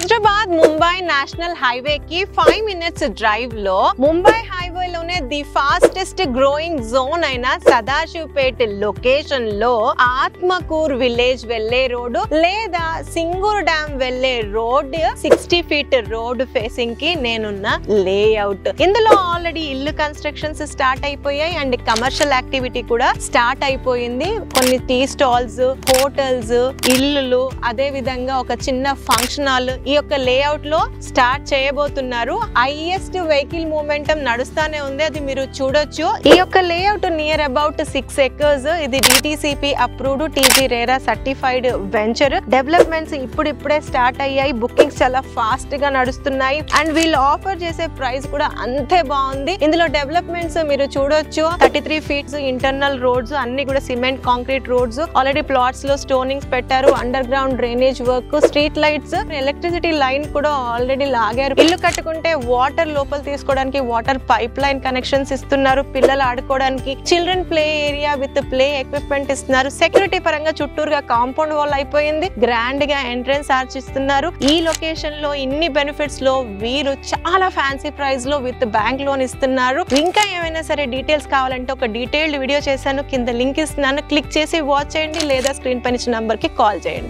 Hyderabad Mumbai national highway కి 5 minutes drive లో Mumbai highway లోనే ది ఫాస్టెస్ట్ గ్రోయింగ్ జోన్ అయిన సదాశివపేట్ లొకేషన్ లో ఆత్మకూర్ విలేజ్ వెళ్లే రోడ్డు లేదా సింగూర్ డ్యామ్ వెళ్లే రోడ్ 60 feet రోడ్ ఫేసింగ్ కి నేనున్న లేఅవుట్. ఇందులో ఆల్రెడీ ఇల్లు కన్స్ట్రక్షన్స్ స్టార్ట్ అయిపోయాయి అండ్ కమర్షియల్ యాక్టివిటీ కూడా స్టార్ట్ అయిపోయింది. కొన్ని టీ స్టాల్స్, హోటల్స్, ఇల్లులు, అదే విధంగా ఒక చిన్న ఫంక్షన్ హాల్ ఈ యొక్క లేఅవుట్ లో స్టార్ట్ చేయబోతున్నారు. హైయెస్ట్ వెహికల్ మూమెంటం నడుస్తానే ఉంది, అది మీరు చూడొచ్చు. ఈ యొక్క లేఅవుట్ నియర్ అబౌట్ 6 acres. ఇది DTCP approved, TG RERA certified venture. Developments ఇప్పుడిప్పుడే స్టార్ట్ అయ్యాయి. బుకింగ్స్ చాలా ఫాస్ట్ గా నడుస్తున్నాయి అండ్ వీళ్ళు ఆఫర్ చేసే ప్రైస్ కూడా అంతే బాగుంది. ఇందులో డెవలప్మెంట్స్ మీరు చూడొచ్చు. 33 feet ఇంటర్నల్ రోడ్స్, అన్ని కూడా cement concrete roads. Already plots లో స్టోనింగ్స్ పెట్టారు. Under ground drainage work, street lights, electricity line కూడా ఆల్రెడీ లాగారు. ఇల్లు కట్టుకుంటే వాటర్ లోపల తీసుకోవడానికి వాటర్ పైప్ లైన్ కనెక్షన్స్ ఇస్తున్నారు. పిల్లలు ఆడుకోవడానికి children play area with play equipment ఇస్తున్నారు. సెక్యూరిటీ పరంగా చుట్టూరుగా కాంపౌండ్ వాల్ అయిపోయింది. గ్రాండ్ గా ఎంట్రన్స్ ఆర్చ్ ఇస్తున్నారు. ఈ లొకేషన్ లో ఇన్ని బెనిఫిట్స్ లో వీరు చాలా ఫ్యాన్సీ ప్రైస్ లో విత్ బ్యాంక్ లోన్ ఇస్తున్నారు. ఇంకా ఏమైనా సరే డీటెయిల్స్ కావాలంటే ఒక డీటెయిల్డ్ వీడియో చేశాను, కింద లింక్ ఇస్తున్నాను, క్లిక్ చేసి వాచ్ చేయండి లేదా స్క్రీన్ పైన ఇచ్చిన నంబర్ కి కాల్ చేయండి.